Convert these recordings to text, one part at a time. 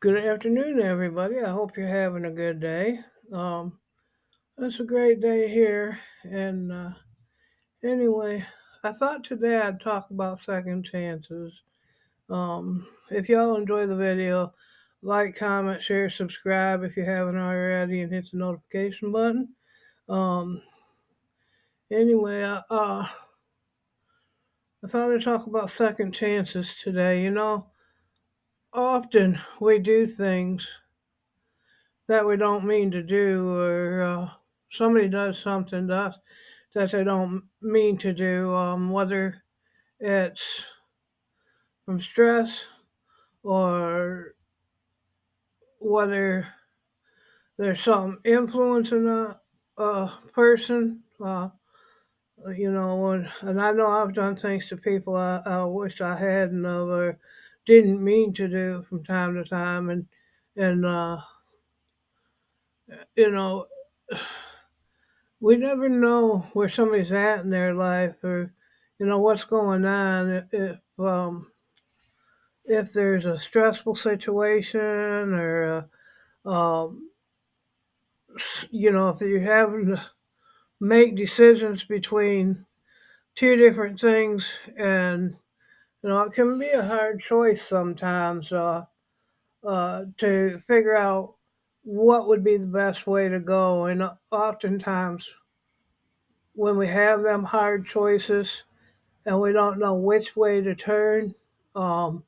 Good afternoon, everybody. I hope you're having a good day. Um, it's a great day here. And anyway, I thought today I'd talk about second chances. If y'all enjoy the video, like, comment, share, subscribe if you haven't already, and hit the notification button. Um, anyway, I thought I'd talk about second chances today. Often we do things that we don't mean to do, or somebody does something to us that they don't mean to do, whether it's from stress or whether there's some influencing a person. And I know I've done things to people I wish I hadn't of or didn't mean to do from time to time, and you know we never know where somebody's at in their life or what's going on if there's a stressful situation or if you're having to make decisions between two different things, and it can be a hard choice sometimes to figure out what would be the best way to go. And oftentimes when we have them hard choices and we don't know which way to turn, um,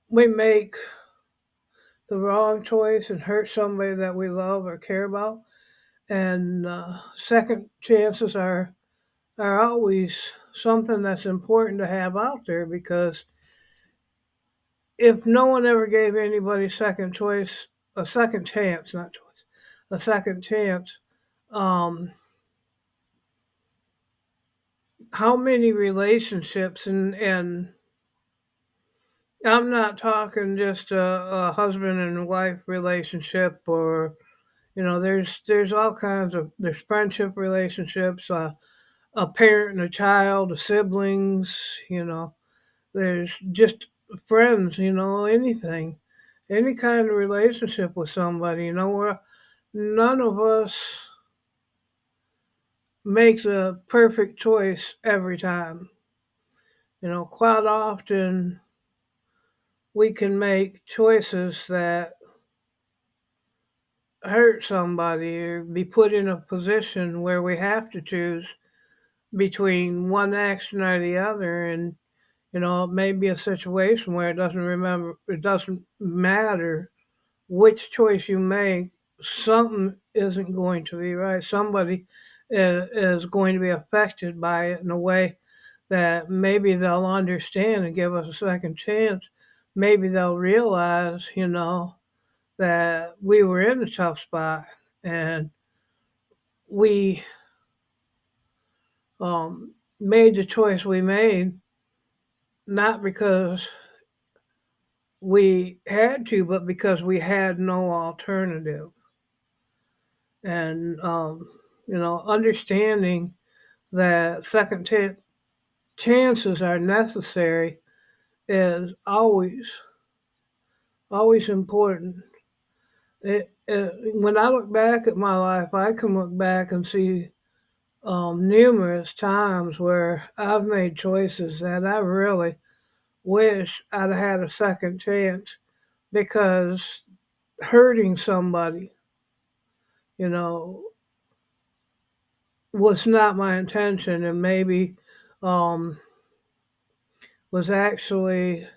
we make the wrong choice and hurt somebody that we love or care about. And second chances are always something that's important to have out there, because if no one ever gave anybody a second chance, not choice, a second chance, um, how many relationships and I'm not talking just a husband and wife relationship, or there's all kinds of there's friendship relationships, a parent and a child, the siblings, there's just friends, anything, any kind of relationship with somebody, where none of us makes a perfect choice every time. Quite often we can make choices that hurt somebody or be put in a position where we have to choose between one action or the other. And it may be a situation where it doesn't matter which choice you make, something isn't going to be right. Somebody is going to be affected by it in a way that maybe they'll understand and give us a second chance. Maybe they'll realize, that we were in a tough spot, and we made the choice we made, not because we had to, but because we had no alternative. And, understanding that chances are necessary is always important. When I look back at my life, I can look back and see numerous times where I've made choices that I really wish I'd had a second chance, because hurting somebody, you know, was not my intention, and maybe um, was actually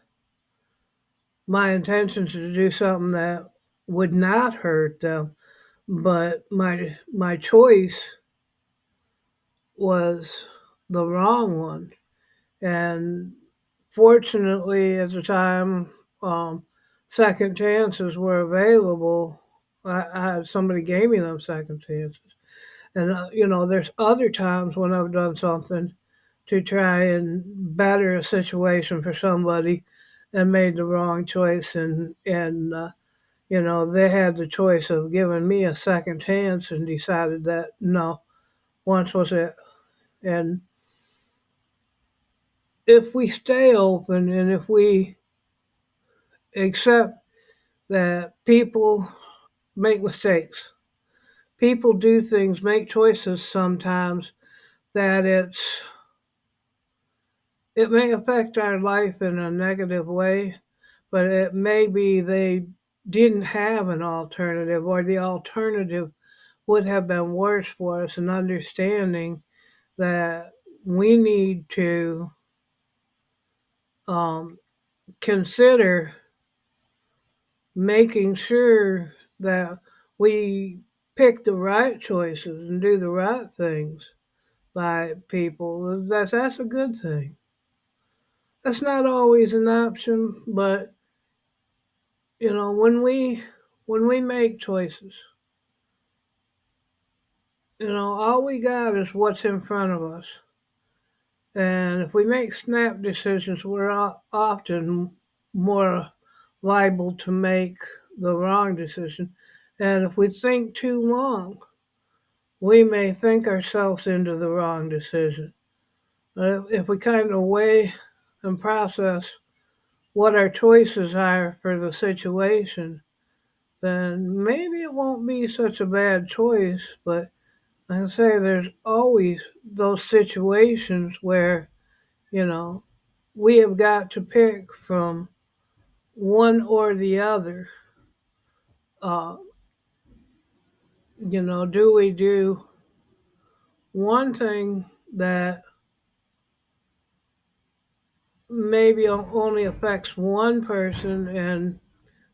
my intention to do something that would not hurt them, but my choice was the wrong one. And fortunately, at the time, um, second chances were available. Somebody gave me them second chances, and there's other times when I've done something to try and better a situation for somebody, and made the wrong choice, and they had the choice of giving me a second chance and decided that no, once was it. And if we stay open and if we accept that people make mistakes. People do things, make choices sometimes that it may affect our life in a negative way, but it may be they didn't have an alternative, or the alternative would have been worse for us, and understanding that we need to um, consider making sure that we pick the right choices and do the right things by people. That's a good thing. That's not always an option, but when we make choices, all we got is what's in front of us. And if we make snap decisions, we're often more liable to make the wrong decision. And if we think too long, we may think ourselves into the wrong decision. If we kind of weigh and process what our choices are for the situation, then maybe it won't be such a bad choice. But like I say, there's always those situations where, you know, we have got to pick from one or the other. Uh, do we do one thing that maybe only affects one person and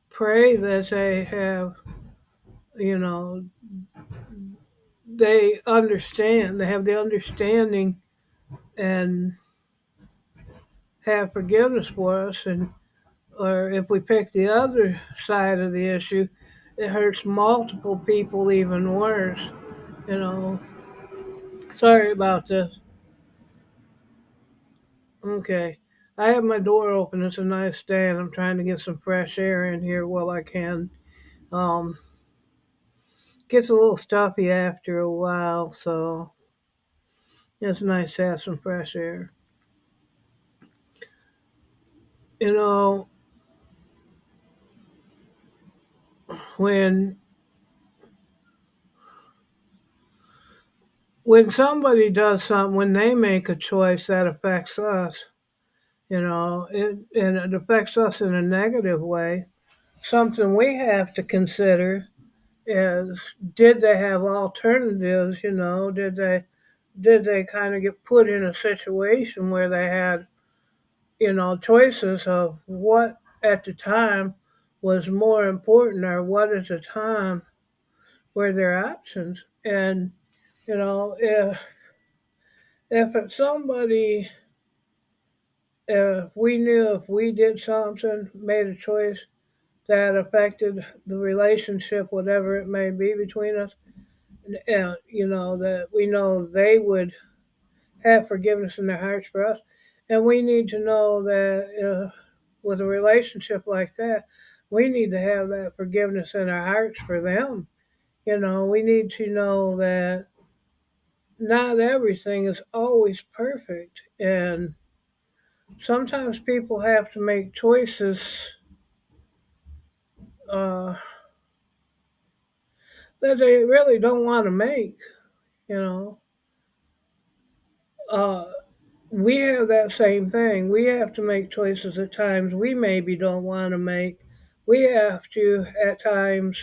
pray that they have, you know, they have the understanding and have forgiveness for us, and or if we pick the other side of the issue, it hurts multiple people even worse. You know, sorry about this. Okay. I have my door open. It's a nice day, and I'm trying to get some fresh air in here while I can. Um, Gets a little stuffy after a while, so it's nice to have some fresh air. You know, when when somebody does something, when they make a choice that affects us, and it affects us in a negative way, something we have to consider is, did they have alternatives? Did they kind of get put in a situation where they had, choices of what at the time was more important, or what at the time were their options? And, if it's somebody, if we knew if we did something, made a choice that affected the relationship, whatever it may be between us, and, that we know they would have forgiveness in their hearts for us. And we need to know that with a relationship like that, we need to have that forgiveness in our hearts for them. We need to know that not everything is always perfect. And sometimes people have to make choices uh, that they really don't want to make. You know, uh, we have that same thing. We have to make choices at times we maybe don't want to make. We have to, at times,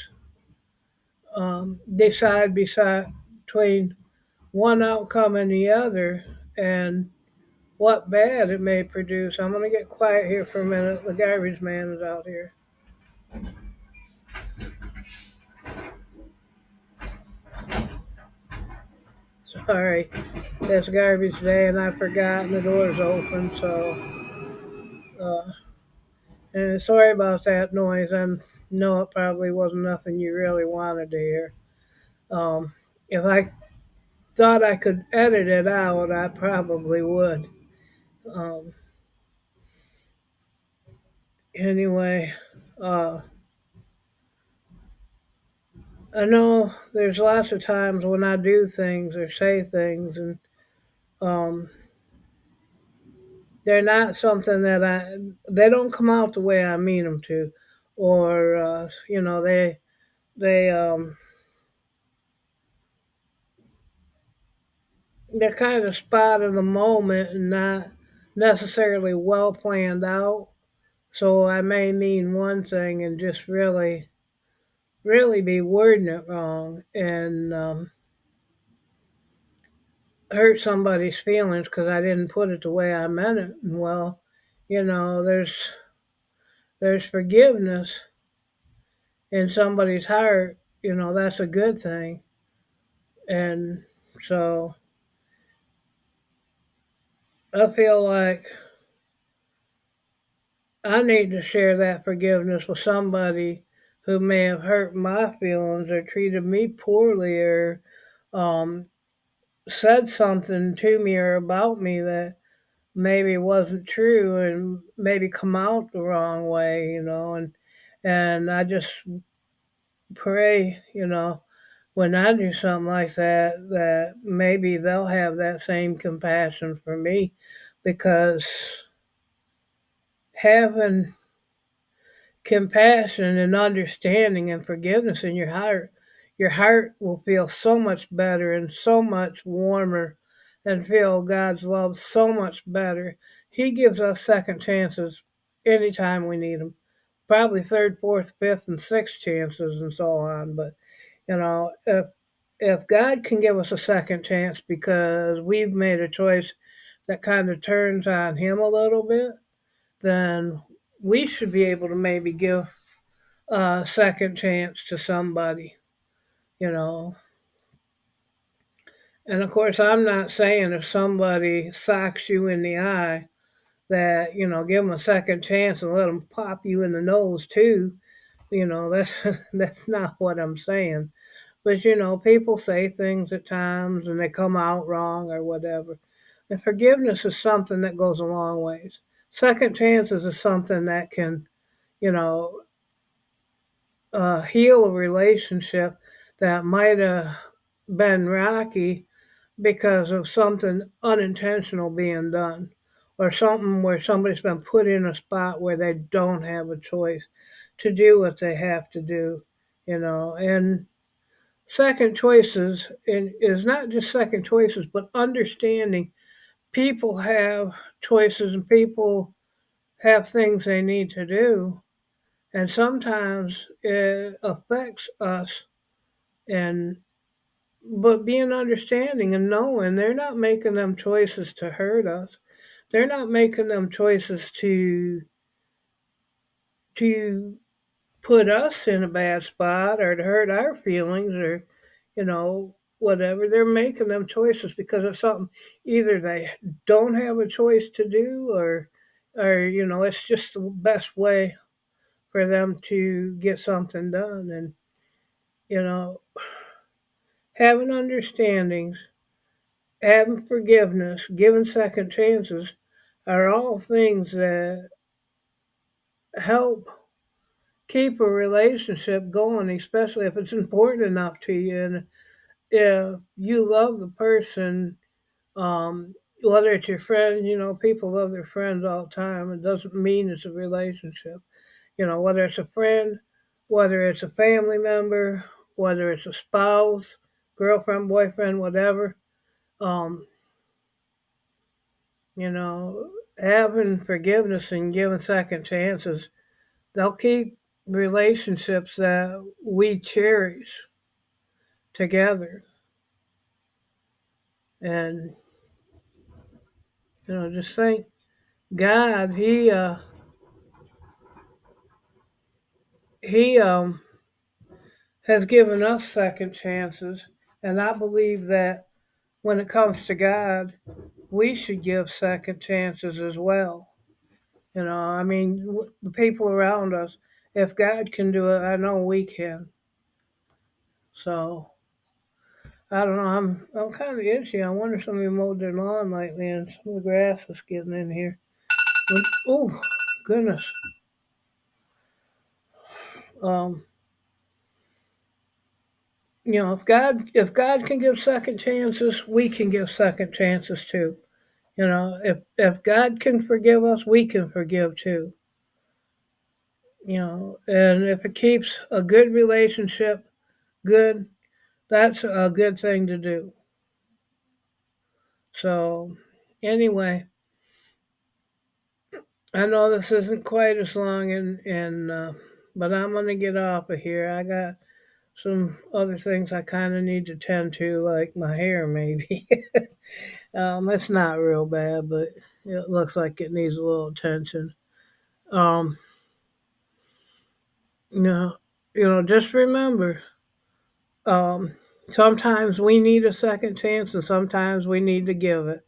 decide between one outcome and the other, and what bad it may produce. I'm going to get quiet here for a minute. The garbage man is out here. Sorry, it's garbage day and I forgot and the door's open, so uh, and sorry about that noise. I know it probably wasn't nothing you really wanted to hear. If I thought I could edit it out, I probably would. Um, anyway, uh, I know there's lots of times when I do things or say things, and um, they're not something that they don't come out the way I mean them to, or they they're kind of spot of the moment and not necessarily well planned out. So I may mean one thing and just really be wording it wrong and hurt somebody's feelings because I didn't put it the way I meant it. And well, there's forgiveness in somebody's heart. That's a good thing. And so I feel like I need to share that forgiveness with somebody who may have hurt my feelings or treated me poorly or um, said something to me or about me that maybe wasn't true and maybe come out the wrong way, and I just pray, when I do something like that, that maybe they'll have that same compassion for me because having compassion and understanding and forgiveness in your heart will feel so much better and so much warmer and feel God's love so much better. He gives us second chances anytime we need them. Probably third, fourth, fifth, and sixth chances and so on. But if God can give us a second chance because we've made a choice that kind of turns on Him a little bit, then we should be able to maybe give a second chance to somebody, you know. And of course, I'm not saying if somebody socks you in the eye that, give them a second chance and let them pop you in the nose too. That's that's not what I'm saying. But people say things at times and they come out wrong or whatever. And forgiveness is something that goes a long ways. Second chances is something that can, you know, heal a relationship that might have been rocky because of something unintentional being done or something where somebody's been put in a spot where they don't have a choice to do what they have to do, and second choices is not just second choices but understanding people have choices and people have things they need to do, and sometimes it affects us, and but being understanding and knowing they're not making them choices to hurt us. They're not making them choices to put us in a bad spot or to hurt our feelings or whatever. They're making them choices because of something either they don't have a choice to do or it's just the best way for them to get something done. And you know having understandings, having forgiveness, giving second chances are all things that help keep a relationship going, especially if it's important enough to you. And if you love the person, whether it's your friend, people love their friends all the time. It doesn't mean it's a relationship. Whether it's a friend, whether it's a family member, whether it's a spouse, girlfriend, boyfriend, whatever. Um, you know, having forgiveness and giving second chances, they'll keep relationships that we cherish together. And just think, God, He has given us second chances, and I believe that when it comes to God, we should give second chances as well. I mean, the people around us, if God can do it, I know we can. So I don't know. I'm kind of itchy. I wonder if somebody mowed their lawn lately, and some of the grass is getting in here. Oh goodness. Um, if God can give second chances, we can give second chances too. If God can forgive us, we can forgive too. And if it keeps a good relationship good, that's a good thing to do. So, anyway, I know this isn't quite as long, but I'm gonna get off of here. I got some other things I kind of need to tend to, like my hair, maybe. It's not real bad, but it looks like it needs a little attention. Um, you know, just remember, um, sometimes we need a second chance, and sometimes we need to give it.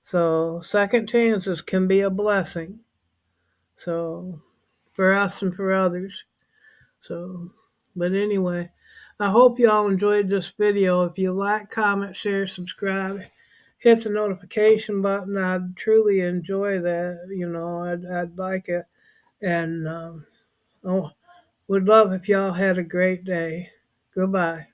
So second chances can be a blessing. So for us and for others. So, but anyway, I hope y'all enjoyed this video. If you like, comment, share, subscribe, hit the notification button. I'd truly enjoy that. I'd like it, and I would love if y'all had a great day. Goodbye.